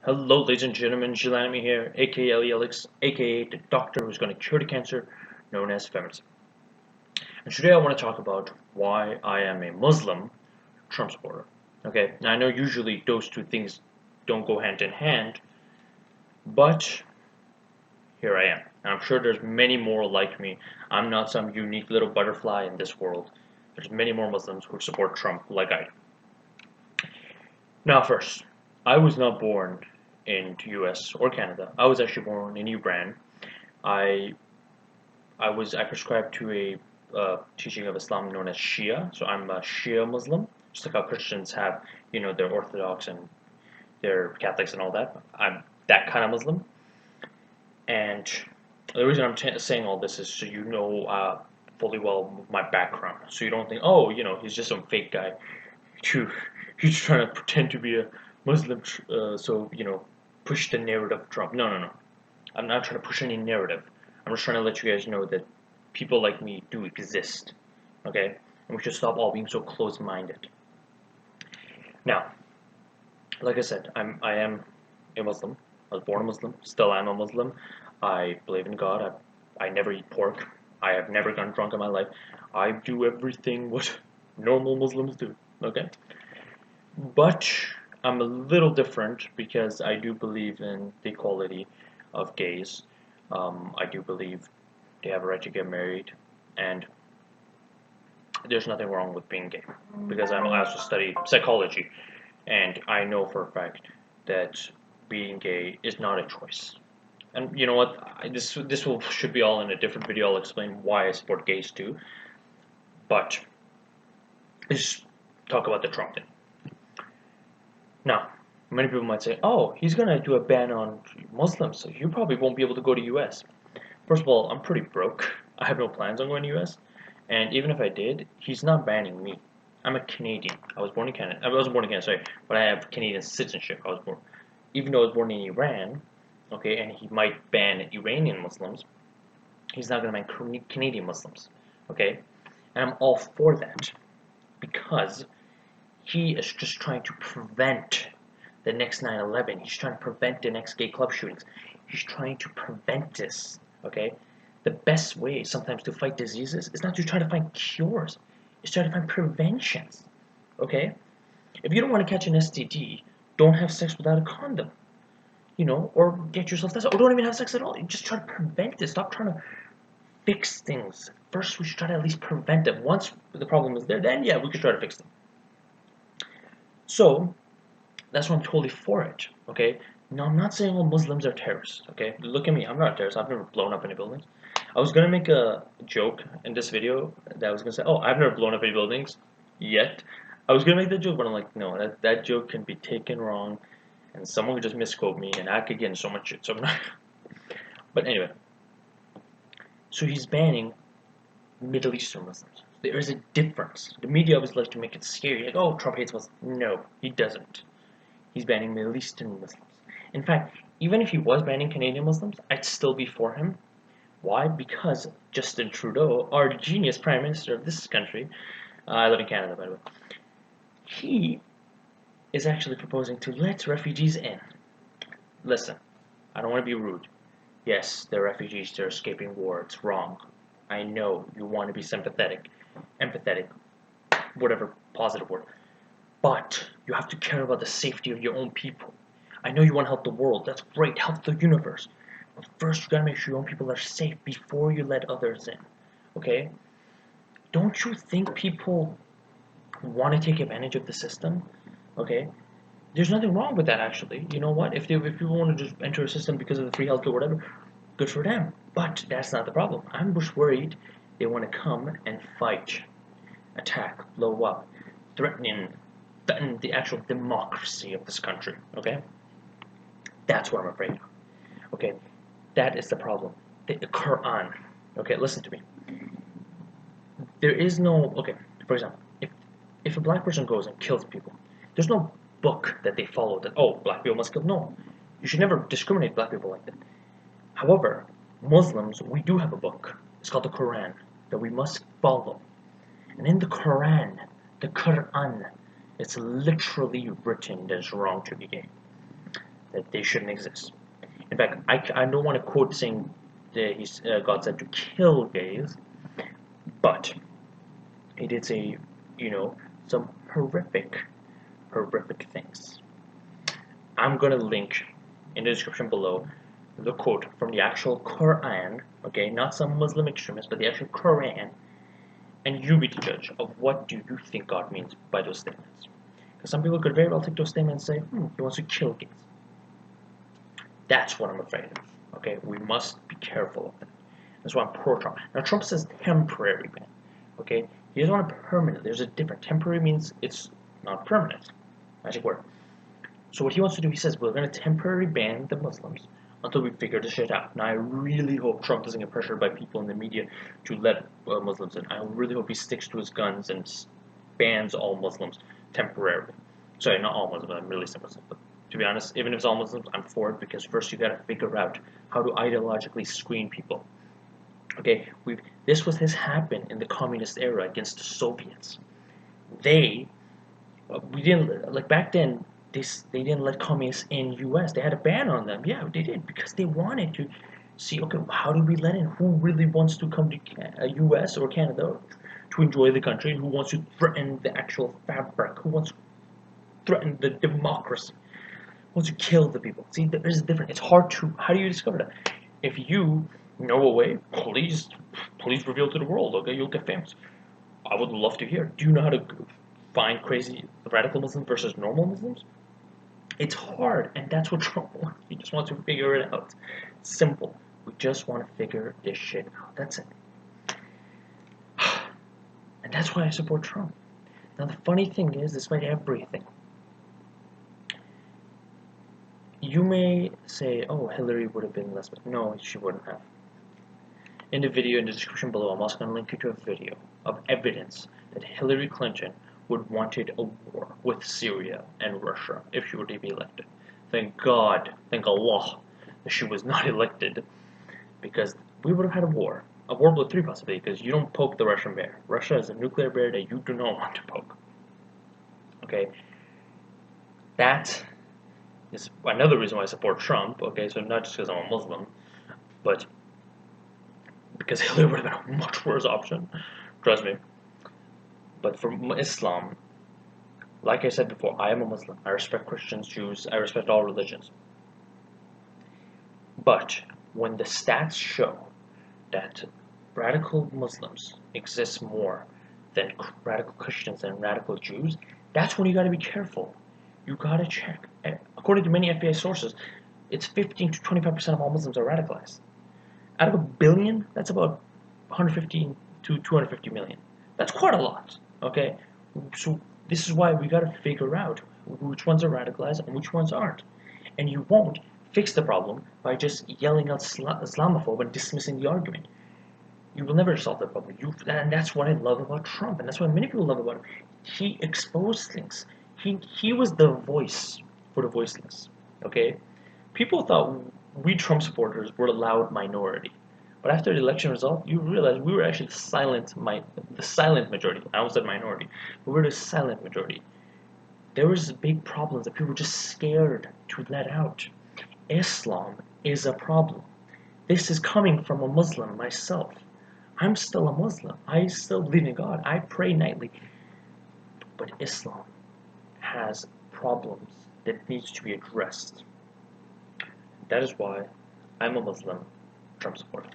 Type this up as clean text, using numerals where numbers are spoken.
Hello, ladies and gentlemen, Jilanami here, aka Elix, aka the doctor who's going to cure the cancer known as feminism. And today I want to talk about why I am a Muslim Trump supporter. Okay, now I know usually those two things don't go hand in hand, but here I am. And I'm sure there's many more like me. I'm not some unique little butterfly in this world. There's many more Muslims who support Trump like I do. Now first, I was not born in the US or Canada. I was actually born in Iran. I I prescribe to a teaching of Islam known as Shia. So I'm a Shia Muslim, just like how Christians have, their Orthodox and their Catholics and all that. I'm that kind of Muslim. And the reason I'm saying all this is so you know fully well my background. So you don't think, oh, he's just some fake guy. To He's trying to pretend to be a Muslim, so push the narrative of Trump. No, no, no. I'm not trying to push any narrative. I'm just trying to let you guys know that people like me do exist, okay? And we should stop all being so close-minded. Now, like I said, I am a Muslim. I was born a Muslim. Still am a Muslim. I believe in God. I never eat pork. I have never gotten drunk in my life. I do everything what normal Muslims do, okay? But I'm a little different because I do believe in the equality of gays. I do believe they have a right to get married, and there's nothing wrong with being gay because I also study psychology, and I know for a fact that being gay is not a choice. And you know what? This will should be all in a different video. I'll explain why I support gays too. But let's talk about the Trump thing. Now, many people might say, "Oh, he's gonna do a ban on Muslims, so you probably won't be able to go to U.S." First of all, I'm pretty broke. I have no plans on going to US. And even if I did, he's not banning me. I'm a Canadian. I was born in Canada. I wasn't born in Canada, sorry, but I have Canadian citizenship. Even though I was born in Iran, okay, and he might ban Iranian Muslims, he's not going to ban Canadian Muslims, okay? And I'm all for that because he is just trying to prevent the next 9/11. He's trying to prevent the next gay club shootings. He's trying to prevent this, okay? The best way sometimes to fight diseases is not to try to find cures. It's try to find preventions, okay? If you don't want to catch an STD, don't have sex without a condom, or get yourself tested, or don't even have sex at all. You just try to prevent it. Stop trying to fix things. First, we should try to at least prevent it. Once the problem is there, then yeah, we could try to fix them. So, that's why I'm totally for it, okay? Now, I'm not saying all Muslims are terrorists, okay? Look at me, I'm not a terrorist. I've never blown up any buildings. I was gonna make a joke in this video that I was gonna say, oh, I've never blown up any buildings yet. I was gonna make that joke, but I'm like, no, that joke can be taken wrong, and someone could just misquote me, and I could get in so much shit, so I'm not. But anyway, so he's banning Middle Eastern Muslims. There is a difference. The media always likes to make it scary, like, oh, Trump hates Muslims. No, he doesn't. He's banning Middle Eastern Muslims. In fact, even if he was banning Canadian Muslims, I'd still be for him. Why? Because Justin Trudeau, our genius Prime Minister of this country, I live in Canada, by the way, he is actually proposing to let refugees in. Listen, I don't want to be rude. Yes, they're refugees, they're escaping war, it's wrong. I know you want to be sympathetic, empathetic, whatever positive word. But you have to care about the safety of your own people. I know you want to help the world. That's great. Help the universe. But first, you gotta make sure your own people are safe before you let others in. Okay? Don't you think people want to take advantage of the system? Okay? There's nothing wrong with that, actually. You know what? If people want to just enter a system because of the free healthcare, whatever, good for them. But that's not the problem. I'm just worried they want to come and fight, attack, blow up, threaten the actual democracy of this country, okay? That's what I'm afraid of, okay? That is the problem. The Quran, okay, listen to me. There is no, okay, for example, if a black person goes and kills people, there's no book that they follow that, oh, black people must kill. No, you should never discriminate black people like that. However, Muslims, we do have a book. It's called the Quran that we must follow. And in the Quran, it's literally written that it's wrong to be gay. that they shouldn't exist. In fact, I don't want to quote saying that God said to kill gays, but he did say, some horrific things. I'm gonna link in the description below the quote from the actual Quran, okay, not some Muslim extremist, but the actual Quran, and you be the judge of what do you think God means by those statements. Because some people could very well take those statements and say, he wants to kill gays. That's what I'm afraid of. Okay, we must be careful of that. That's why I'm pro-Trump. Now Trump says temporary ban. Okay, he doesn't want a permanent. There's a different. Temporary means it's not permanent. Magic word. So what he wants to do, he says, we're going to temporarily ban the Muslims until we figure this shit out. Now I really hope Trump doesn't get pressured by people in the media to let Muslims in. I really hope he sticks to his guns and bans all Muslims temporarily. Sorry, not all Muslims. I'm really saying Muslims, but to be honest, even if it's all Muslims, I'm for it because first you got to figure out how to ideologically screen people. Okay, this has happened in the communist era against the Soviets. We didn't like back then. They didn't let communists in U.S. They had a ban on them. Yeah, they did because they wanted to see. Okay, how do we let in? Who really wants to come to U.S. or Canada to enjoy the country? Who wants to threaten the actual fabric? Who wants to threaten the democracy? Who wants to kill the people? See, there's a difference. It's hard to. How do you discover that? If you know a way, please reveal to the world. Okay, you'll get famous. I would love to hear. Do you know how to find crazy radical Muslims versus normal Muslims? It's hard, and that's what Trump wants. He just wants to figure it out. Simple. We just want to figure this shit out. That's it. And that's why I support Trump. Now, the funny thing is, despite everything, you may say, oh, Hillary would have been less, but no, she wouldn't have. In the video in the description below, I'm also going to link you to a video of evidence that Hillary Clinton would wanted a war with Syria and Russia if she were to be elected. Thank God, thank Allah, that she was not elected, because we would have had a war. A World War III possibly, because you don't poke the Russian bear. Russia is a nuclear bear that you do not want to poke. Okay? That is another reason why I support Trump, okay? So not just because I'm a Muslim, but because Hillary would have been a much worse option. Trust me. But for Islam, like I said before, I am a Muslim. I respect Christians, Jews, I respect all religions. But when the stats show that radical Muslims exist more than radical Christians and radical Jews, that's when you gotta be careful. You gotta check. According to many FBI sources, it's 15 to 25% of all Muslims are radicalized. Out of a billion, that's about 150 to 250 million. That's quite a lot, okay? So this is why we gotta figure out which ones are radicalized and which ones aren't. And you won't fix the problem by just yelling out Islamophobe and dismissing the argument. You will never solve the problem. And that's what I love about Trump, and that's what many people love about him. He exposed things. He was the voice for the voiceless, okay? People thought we Trump supporters were a loud minority. But after the election result, you realize we were actually the silent majority. I almost said minority. We were the silent majority. There was big problems that people were just scared to let out. Islam is a problem. This is coming from a Muslim myself. I'm still a Muslim. I still believe in God. I pray nightly. But Islam has problems that needs to be addressed. That is why I'm a Muslim Trump supporter.